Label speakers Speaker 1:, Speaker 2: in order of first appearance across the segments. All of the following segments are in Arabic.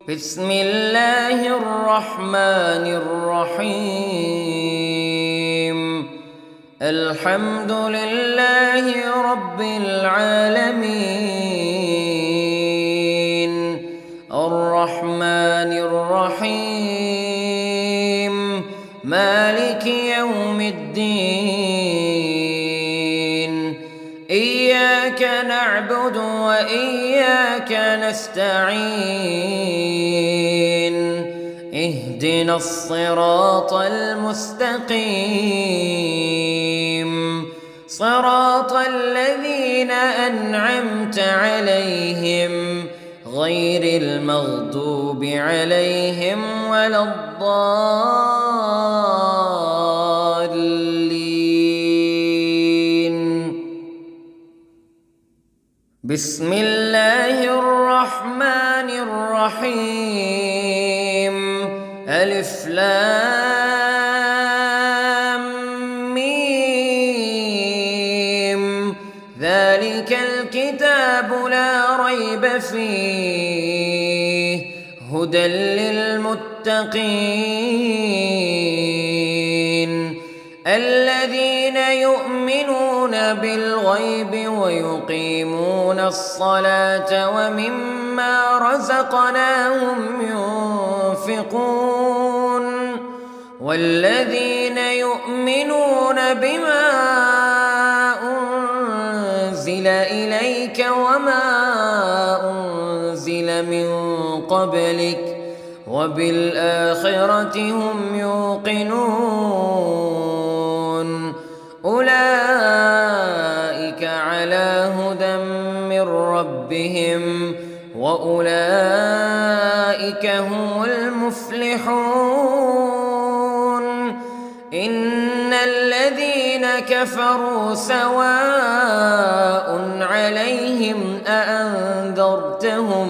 Speaker 1: بسم الله الرحمن الرحيم. الحمد لله رب العالمين، الرحمن الرحيم، مالك يوم الدين. إياك نعبد وإياك نستعين، اهدنا الصراط المستقيم، صراط الذين أنعمت عليهم غير المغضوب عليهم ولا الضالين. بسم الله الرحمن الرحيم. ألف لام ميم. ذلك الكتاب لا ريب فيه، هدى للمتقين الذين يؤمنون بالغيب ويقيمون الصلاة ومما رزقناهم ينفقون، والذين يؤمنون بما أنزل إليك وما أنزل من قبلك وبالآخرة هم يوقنون. أولئك على هدى من ربهم وأولئك هم المفلحون. إن الذين كفروا سواء عليهم أأنذرتهم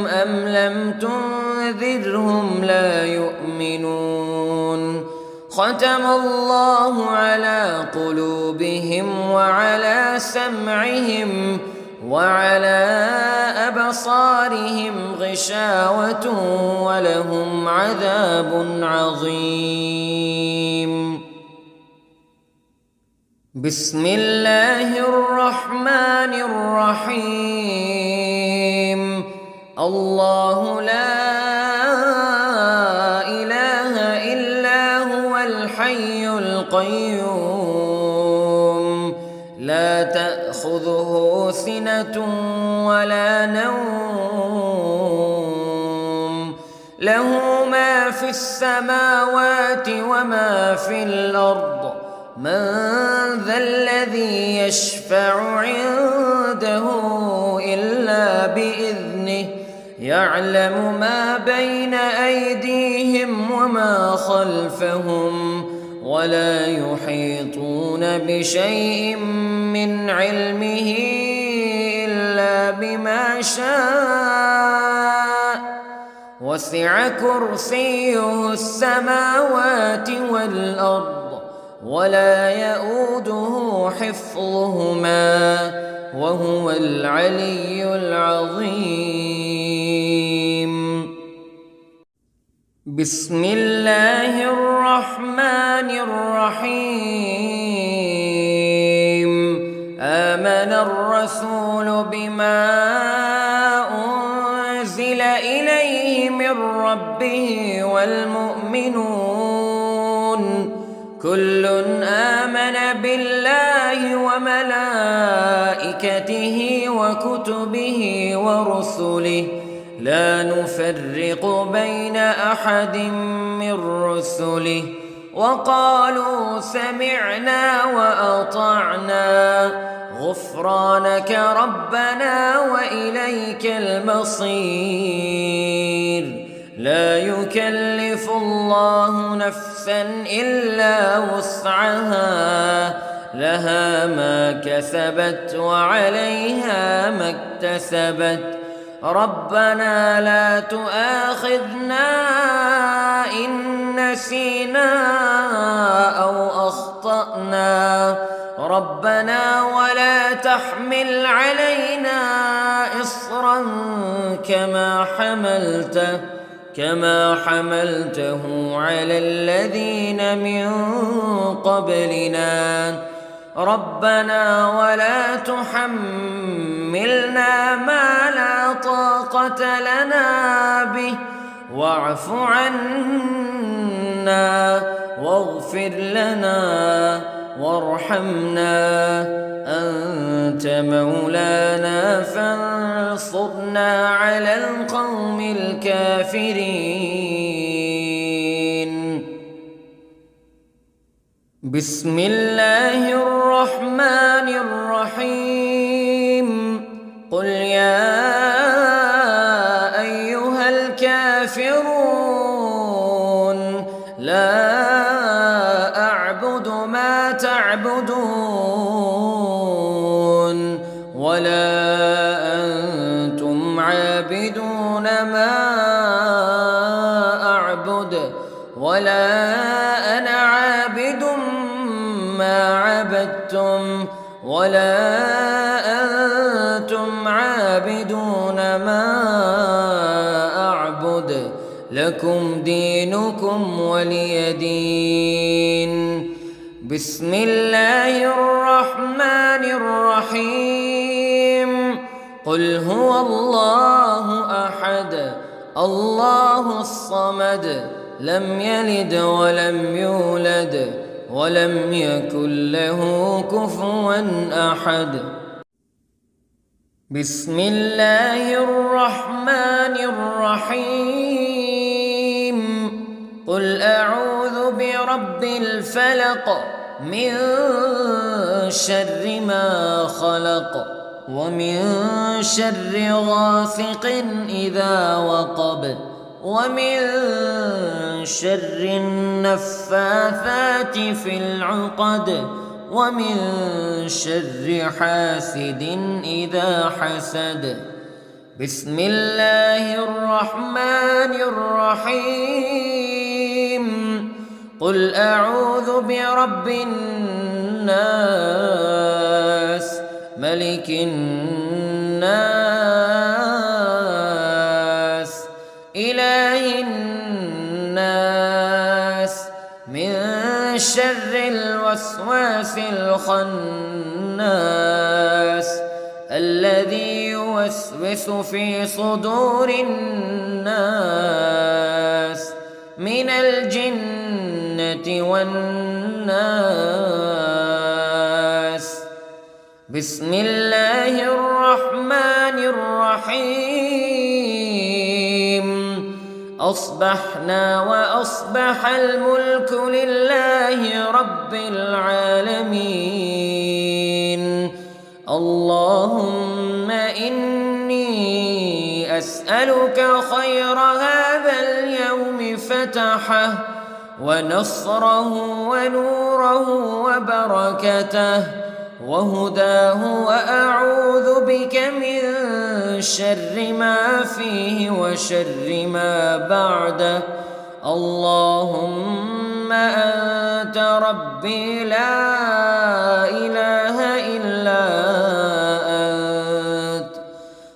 Speaker 1: أم لم تنذرهم لا يؤمنون. ختم الله على قلوبهم وعلى سمعهم وعلى أبصارهم غشاوة ولهم عذاب عظيم. بسم الله الرحمن الرحيم. الله لا إله إلا هو الحي القيوم، لا تأخذه سنة ولا نوم، له ما في السماوات وما في الأرض. من ذا الذي يشفع عنده إلا بإذنه، يعلم ما بين أيديهم وما خلفهم، ولا يحيطون بشيء من علمه إلا بما شاء. وسع كرسيه السماوات والأرض ولا يؤوده حفظهما وهو العلي العظيم. بسم الله الرحمن الرحيم. آمن الرسول بما أنزل إليه من ربه والمؤمنون كل آمن بالله وملائكته وكتبه ورسله، لا نفرق بين أحد من رسله، وقالوا سمعنا وأطعنا غفرانك ربنا وإليك المصير. لا يكلف الله نفسا إلا وسعها، لها ما كسبت وعليها ما اكتسبت. ربنا لا تؤاخذنا إن نسينا أو أخطأنا، ربنا ولا تحمل علينا إصرا كما حملته على الذين من قبلنا ربنا ولا تحملنا ما لا طاقة لنا به واعف عنا واغفر لنا وارحمنا أنت مولانا فانصرنا على القوم الكافرين. بسم الله الرحمن الرحيم. قل يا أيها الكافرون لا أعبد ما تعبدون ولا أنتم عابدون ما أعبد ولا أنا عابد ما عبدتم ولا أنتم عابدون ما أعبد لكم دينكم ولي دين. بسم الله الرحمن الرحيم. قل هو الله أحد الله الصمد لم يلد ولم يولد ولم يكن له كفوا أحد. بسم الله الرحمن الرحيم. قل أعوذ برب الفلق من شر ما خلق ومن شر غاسق إذا وقب ومن شر النفاثات في العقد ومن شر حاسد إذا حسد. بسم الله الرحمن الرحيم. قل أعوذ برب الناس ملك الناس إله الناس من شر الوسواس الخناس الذي يوسوس في صدور الناس من الجنة والناس. بسم الله الرحمن الرحيم. أصبحنا وأصبح الملك لله رب العالمين. اللهم إني أسألك خير هذا اليوم فتحه ونصره ونوره وبركته وهداه وأعوذ بك من شر ما فيه وشر ما بعده. اللهم أنت ربي لا إله إلا أنت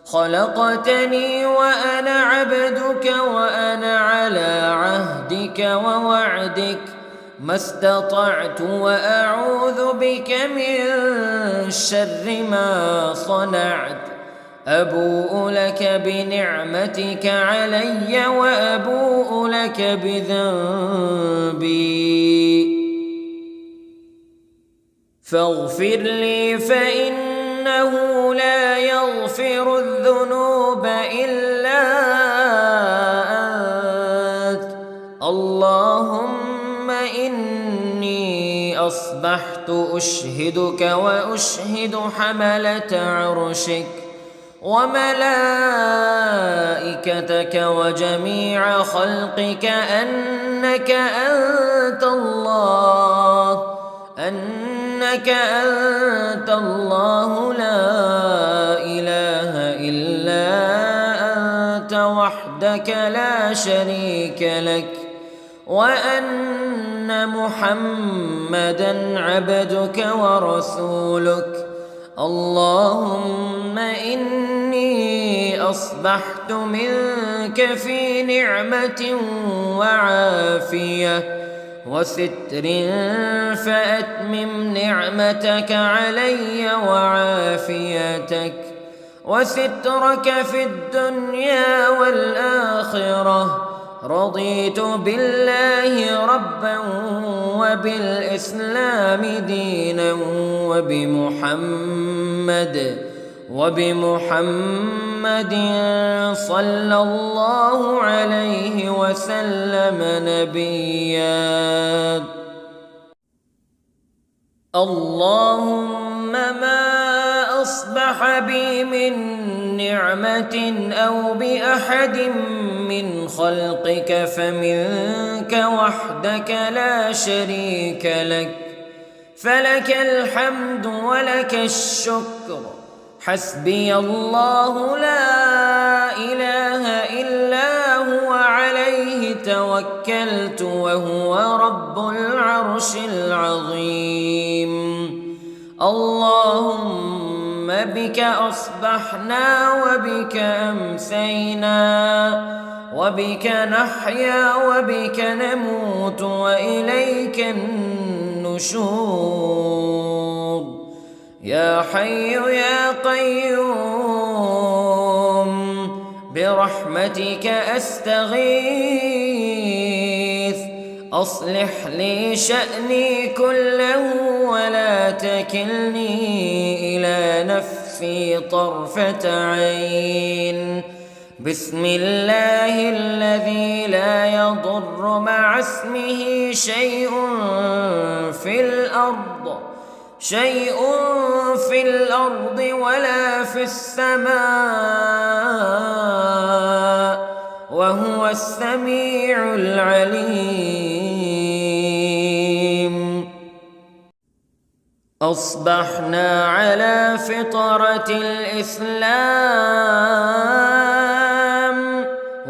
Speaker 1: خلقتني وأنا عبدك وأنا على عهدك ووعدك ما استطعت وأعوذ بك من شر ما صنعت. أبوء لك بنعمتك علي وأبوء لك بذنبي فاغفر لي فإنه لا يغفر الذنوب إلا أنت. اللهم إني أصبحت أشهدك وأشهد حملة عرشك وملائكتك وجميع خلقك أنك أنت الله لا إله إلا أنت وحدك لا شريك لك وأن أن محمدًا عبدك ورسولك. اللهم إني أصبحت منك في نعمة وعافية وستر، فأتمم نعمتك علي وعافيتك وسترك في الدنيا والآخرة. رضيت بالله ربا وبالإسلام دينا وبمحمد صلى الله عليه وسلم نبيا. اللهم ما أصبح بي من نعمة أو بأحد من خلقك فمنك وحدك لا شريك لك، فلك الحمد ولك الشكر. حسبي الله لا إله إلا هو عليه توكلت وهو رب العرش العظيم. اللهم بك أصبحنا وبك أمسينا وبك نحيا وبك نموت وإليك النشور. يا حي يا قيوم برحمتك أستغيث، أصلح لي شأني كله ولا تكلني إلى نفسي طرفة عين. بسم الله الذي لا يضر مع اسمه شيء في الأرض ولا في السماء وهو السميع العليم. أصبحنا على فطرة الإسلام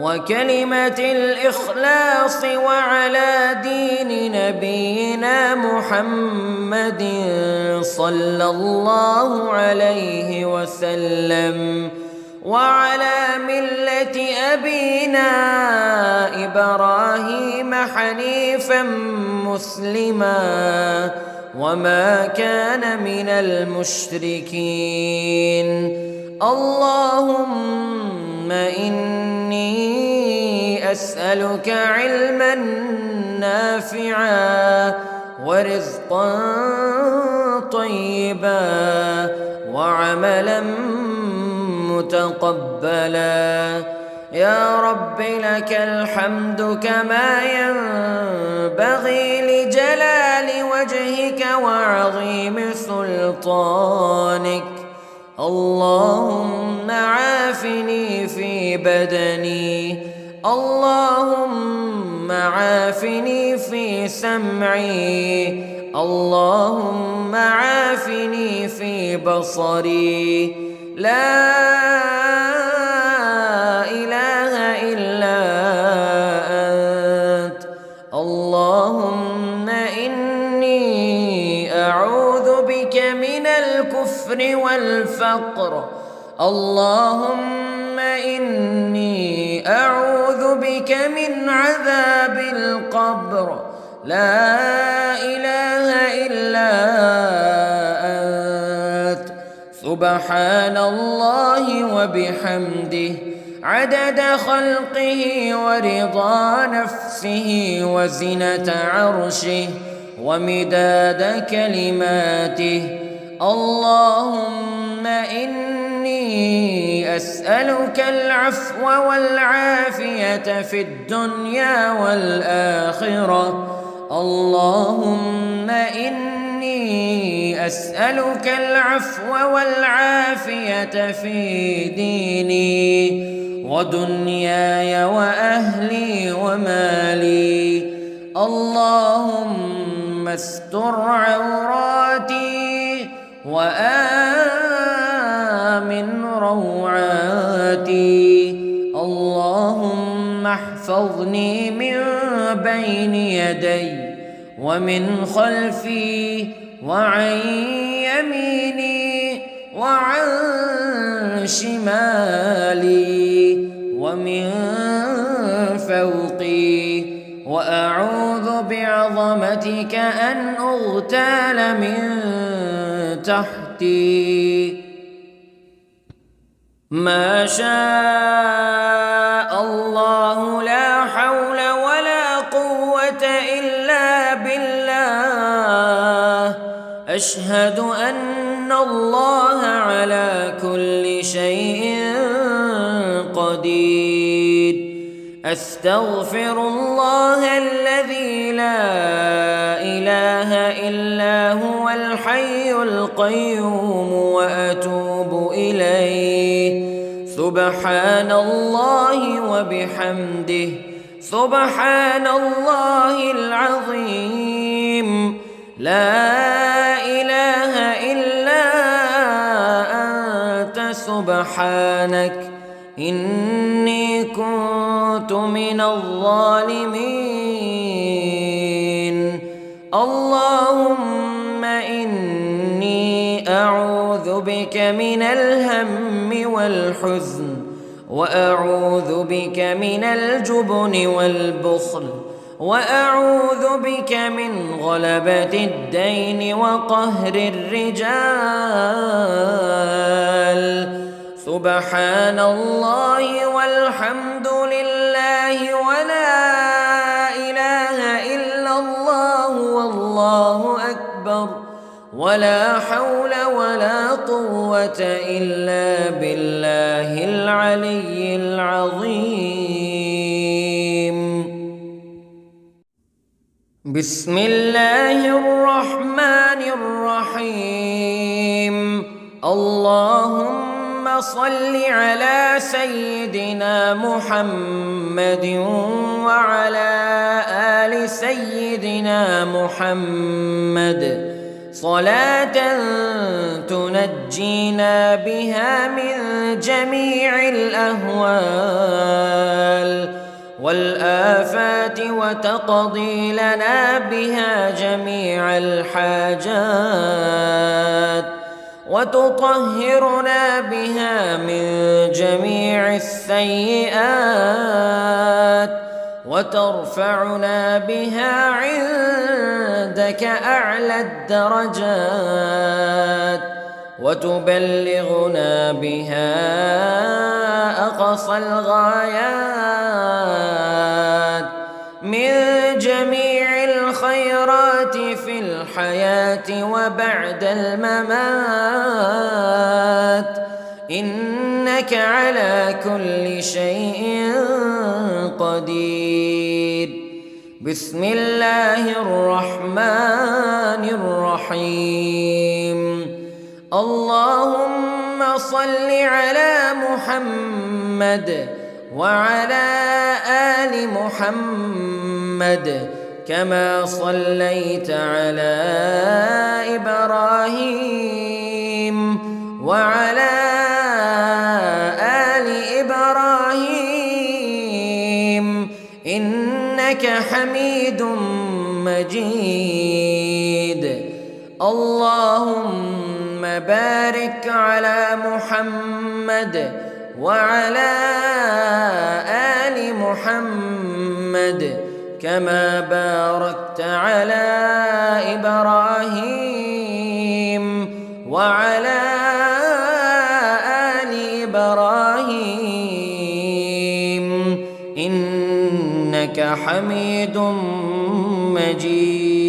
Speaker 1: وكلمة الإخلاص وعلى دين نبينا محمد صلى الله عليه وسلم وعلى ملة أبينا إبراهيم حنيفا مسلما وما كان من المشركين. اللهم إني أسألك علما نافعا ورزقا طيبا وعملا متقبلا. يا رب لك الحمد كما ينبغي لجلال وجهك وعظيم سلطانك. اللهم عافني في بدني، اللهم عافني في سمعي، اللهم عافني في بصري. لا إله إلا أنت. اللهم إني أعوذ بك من الكفر والفقر. اللهم إني أعوذ بك من عذاب القبر. لا إله إلا أنت. سبحان الله وبحمده عدد خلقه ورضا نفسه وزنة عرشه ومداد كلماته. اللهم إني أسألك العفو والعافية في الدنيا والآخرة. اللهم إني أسألك العفو والعافية في ديني ودنياي وأهلي ومالي. اللهم استر عوراتي وآمن روعاتي. اللهم احفظني من بين يدي ومن خلفي وعن يميني وعن شمالي ومن فوقي، وأعوذ بعظمتك أن أغتال من تحتي. ما شاء الله لا حول ولا قوة إلا بالله. أشهد أن الله على كل شيء قدير. أستغفر الله الذي لا إله إلا هو الحي القيوم وأتوب إليه. سبحان الله وبحمده، سبحان الله العظيم. لا إله إلا أنت سبحانك إني كنت من الظالمين. اللهم إني أعوذ بك من الهم والحزن، وأعوذ بك من الجبن والبخل، وأعوذ بك من غلبة الدين وقهر الرجال. سبحان الله والحمد لله ولا إله إلا الله والله أكبر، ولا حول ولا قوة إلا بالله العلي العظيم. بسم الله الرحمن الرحيم. اللهم صل على سيدنا محمد وعلى آل سيدنا محمد صلاة تنجينا بها من جميع الأهوال والآفات، وتقضي لنا بها جميع الحاجات، وتطهرنا بها من جميع السيئات، وترفعنا بها عندك أعلى الدرجات، وتبلغنا بها أقصى الغايات من جميع الخيرات في الحياة وبعد الممات، إنك على كل شيء قدير. بسم الله الرحمن الرحيم. اللهم صل على محمد وعلى آل محمد كما صليت على إبراهيم وعلى آل إبراهيم إنك حميد مجيد. اللهم بارك على محمد وعلى آل محمد كما باركت على إبراهيم وعلى آل إبراهيم إنك حميد مجيد.